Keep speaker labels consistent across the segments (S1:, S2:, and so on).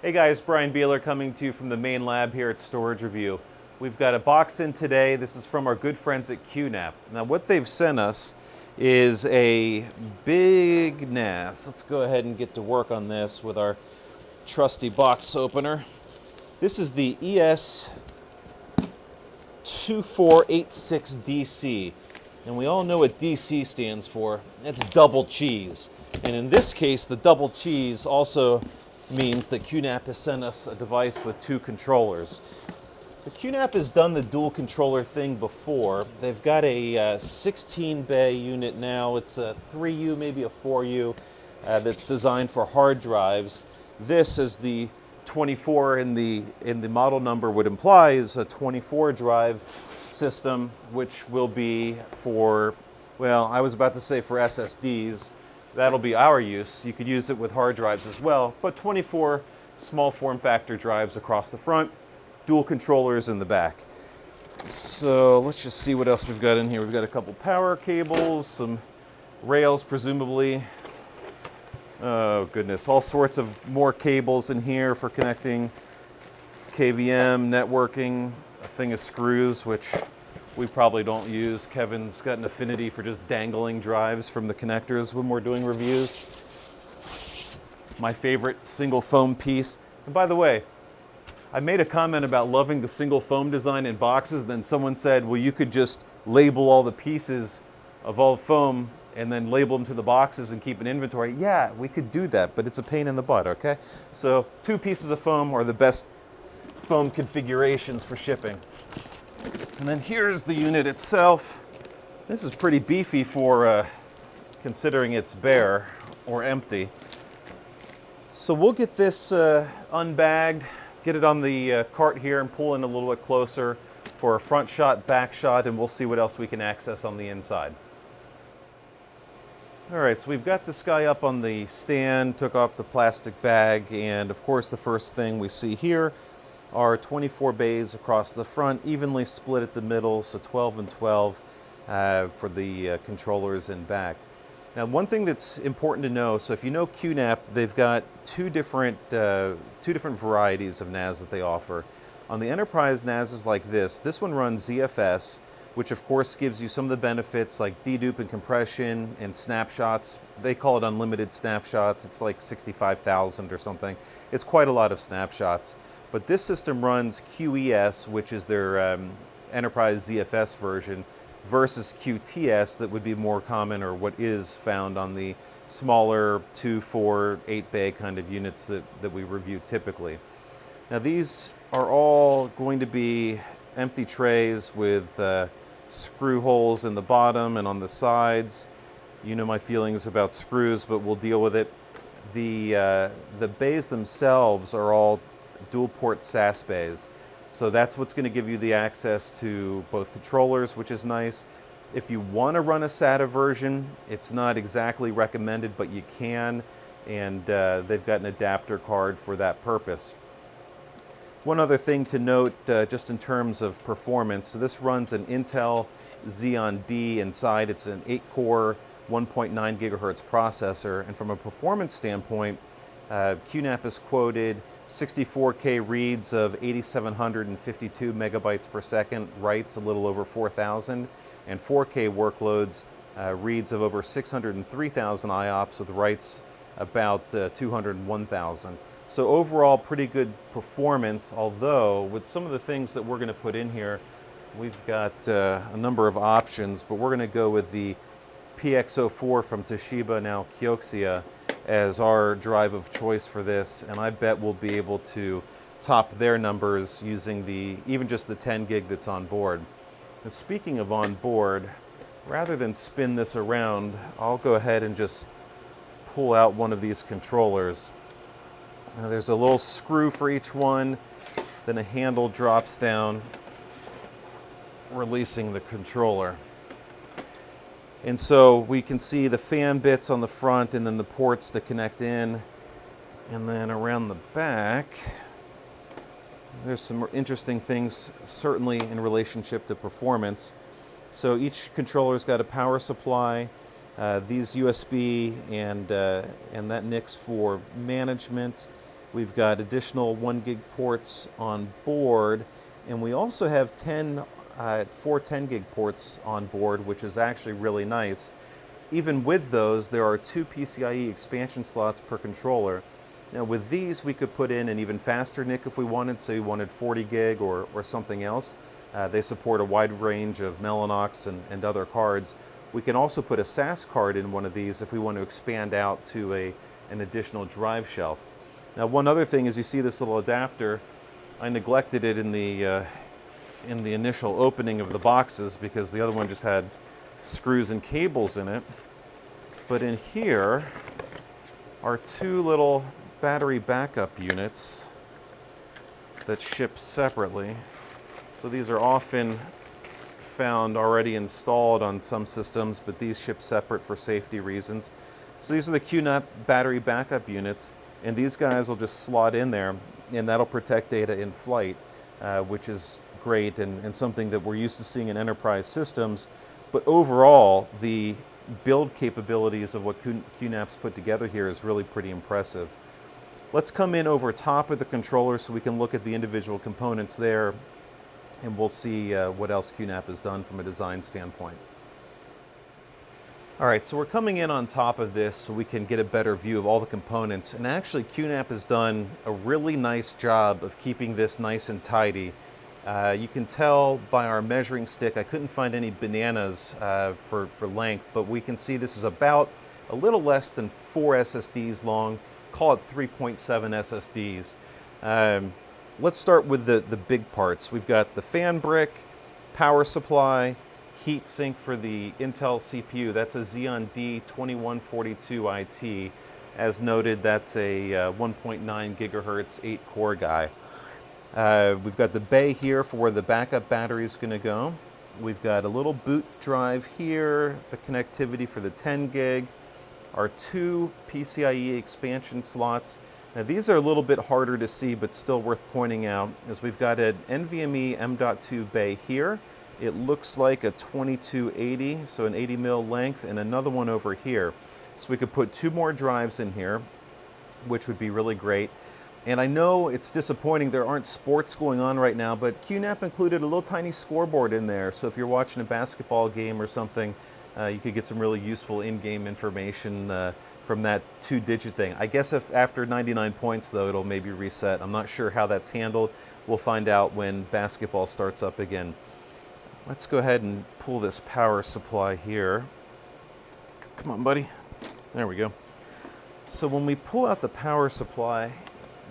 S1: Hey guys, Brian Beeler coming to you from the main lab here at Storage Review. We've got a box in today. This is from our good friends at QNAP. Now what they've sent us is a big NAS. Let's go ahead and get to work on this with our trusty box opener. This is the ES2486dc. And we all know what DC stands for. It's double cheese. And in this case, the double cheese also means that QNAP has sent us a device with two controllers. So QNAP has done the dual controller thing before. They've got a 16 bay unit now. It's a 3U, maybe a 4U, that's designed for hard drives. This, as the 24 in the model number would imply, is a 24 drive system, which will be for, well, I was about to say for SSDs. That'll be our use. You could use it with hard drives as well, but 24 small form factor drives across the front, dual controllers in the back. So let's just see what else we've got in here. We've got a couple power cables, some rails presumably. Oh goodness, all sorts of more cables in here for connecting KVM, networking, a thing of screws, which we probably don't use. Kevin's got an affinity for just dangling drives from the connectors when we're doing reviews. My favorite single foam piece. And by the way, I made a comment about loving the single foam design in boxes, then someone said, well, you could just label all the pieces of all foam and then label them to the boxes and keep an inventory. Yeah, we could do that, but it's a pain in the butt, okay? So 2 pieces of foam are the best foam configurations for shipping. And then here's the unit itself. This is pretty beefy for considering it's bare or empty. So we'll get this unbagged, get it on the cart here and pull in a little bit closer for a front shot, back shot, and we'll see what else we can access on the inside. All right, so we've got this guy up on the stand, took off the plastic bag, and of course the first thing we see here are 24 bays across the front, evenly split at the middle, so 12 and 12 for the controllers in back. Now, one thing that's important to know, so if you know QNAP, they've got two different varieties of NAS that they offer. On the enterprise NASs like this one runs ZFS, which of course gives you some of the benefits like dedupe and compression and snapshots. They call it unlimited snapshots. It's like 65,000 or something. It's quite a lot of snapshots. But this system runs QES, which is their enterprise ZFS version, versus QTS that would be more common, or what is found on the smaller 2, 4, 8 bay kind of units that we review typically. Now these are all going to be empty trays with screw holes in the bottom and on the sides. You know my feelings about screws, but we'll deal with it. The bays themselves are all dual port SAS bays. So that's what's going to give you the access to both controllers, which is nice. If you want to run a SATA version, it's not exactly recommended, but you can, and they've got an adapter card for that purpose. One other thing to note, just in terms of performance, so this runs an Intel Xeon D inside. It's an 8-core, 1.9 gigahertz processor, and from a performance standpoint, QNAP is quoted 64K reads of 8,752 megabytes per second, writes a little over 4,000, and 4K workloads reads of over 603,000 IOPS with writes about 201,000. So overall, pretty good performance, although with some of the things that we're going to put in here, we've got a number of options, but we're going to go with the PX04 from Toshiba, now Kioxia, as our drive of choice for this, and I bet we'll be able to top their numbers using even just the 10 gig that's on board. Now, speaking of on board, rather than spin this around, I'll go ahead and just pull out one of these controllers. Now, there's a little screw for each one, then a handle drops down, releasing the controller. And so we can see the fan bits on the front and then the ports to connect in. And then around the back, there's some interesting things, certainly in relationship to performance. So each controller's got a power supply, these USB and that NIC's for management. We've got additional 1 gig ports on board, and we also have 4 10 gig ports on board, which is actually really nice. Even with those, there are 2 PCIe expansion slots per controller. Now with these, we could put in an even faster NIC if we wanted, so you wanted 40 gig or something else. They support a wide range of Mellanox and other cards. We can also put a SAS card in one of these if we want to expand out to an additional drive shelf. Now one other thing is you see this little adapter. I neglected it in the initial opening of the boxes because the other one just had screws and cables in it. But in here are 2 little battery backup units that ship separately. So these are often found already installed on some systems, but these ship separate for safety reasons. So these are the QNAP battery backup units, and these guys will just slot in there, and that'll protect data in flight, which is great and something that we're used to seeing in enterprise systems. But overall, the build capabilities of what QNAP's put together here is really pretty impressive. Let's come in over top of the controller so we can look at the individual components there, and we'll see what else QNAP has done from a design standpoint. All right, so we're coming in on top of this so we can get a better view of all the components. And actually, QNAP has done a really nice job of keeping this nice and tidy. You can tell by our measuring stick, I couldn't find any bananas for length, but we can see this is about a little less than 4 SSDs long, call it 3.7 SSDs. Let's start with the big parts. We've got the fan brick, power supply, heat sink for the Intel CPU. That's a Xeon D-2142IT. As noted, that's a 1.9 gigahertz 8-core guy. We've got the bay here for where the backup battery is going to go. We've got a little boot drive here, the connectivity for the 10 gig, our 2 PCIe expansion slots. Now these are a little bit harder to see, but still worth pointing out, as we've got an NVMe M.2 bay here. It looks like a 2280, so an 80 mil length, and another one over here. So we could put 2 more drives in here, which would be really great. And I know it's disappointing there aren't sports going on right now, but QNAP included a little tiny scoreboard in there. So if you're watching a basketball game or something, you could get some really useful in-game information from that 2-digit thing. I guess if after 99 points, though, it'll maybe reset. I'm not sure how that's handled. We'll find out when basketball starts up again. Let's go ahead and pull this power supply here. Come on, buddy. There we go. So when we pull out the power supply,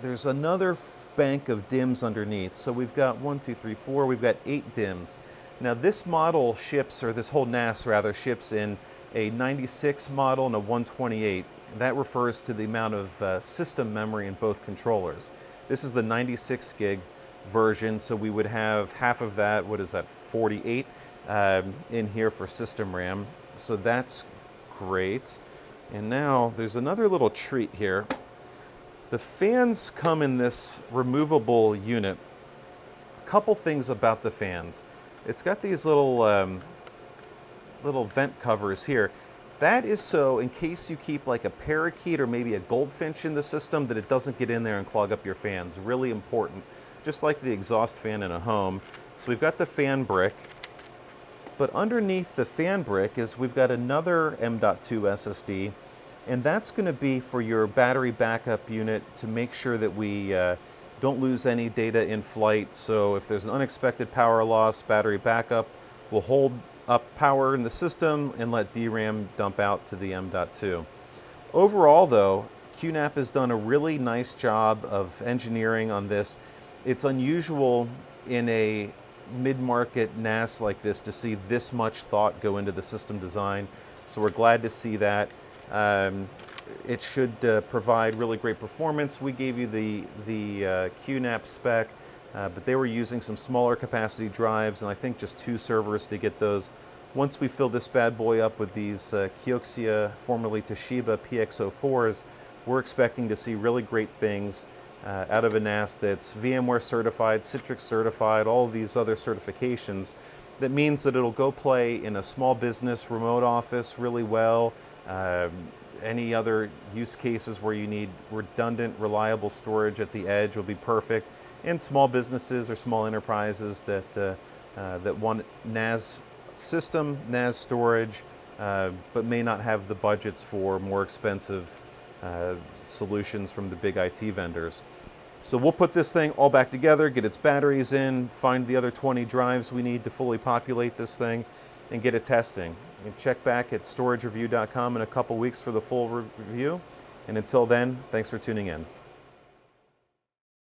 S1: there's another bank of DIMMs underneath. So we've got 1, 2, 3, 4, we've got 8 DIMMs. Now this model ships, or this whole NAS rather, ships in a 96 model and a 128. That refers to the amount of system memory in both controllers. This is the 96 gig version, so we would have half of that, what is that, 48 in here for system RAM. So that's great. And now there's another little treat here. The fans come in this removable unit. A couple things about the fans. It's got these little vent covers here. That is so in case you keep like a parakeet or maybe a goldfinch in the system, that it doesn't get in there and clog up your fans. Really important. Just like the exhaust fan in a home. So we've got the fan brick, but underneath the fan brick is we've got another M.2 SSD, and that's going to be for your battery backup unit to make sure that we don't lose any data in flight. So if there's an unexpected power loss, battery backup will hold up power in the system and let DRAM dump out to the M.2. Overall though, QNAP has done a really nice job of engineering on this. It's unusual in a mid-market NAS like this to see this much thought go into the system design, so we're glad to see that. It should provide really great performance. We gave you the QNAP spec, but they were using some smaller capacity drives, and I think just 2 servers to get those. Once we fill this bad boy up with these Kioxia, formerly Toshiba PX04s, we're expecting to see really great things out of a NAS that's VMware certified, Citrix certified, all of these other certifications. That means that it'll go play in a small business remote office really well, any other use cases where you need redundant, reliable storage at the edge will be perfect. And small businesses or small enterprises that want NAS system, NAS storage, but may not have the budgets for more expensive solutions from the big IT vendors. So we'll put this thing all back together, get its batteries in, find the other 20 drives we need to fully populate this thing, and get it testing. And check back at storagereview.com in a couple weeks for the full review. And until then, thanks for tuning in.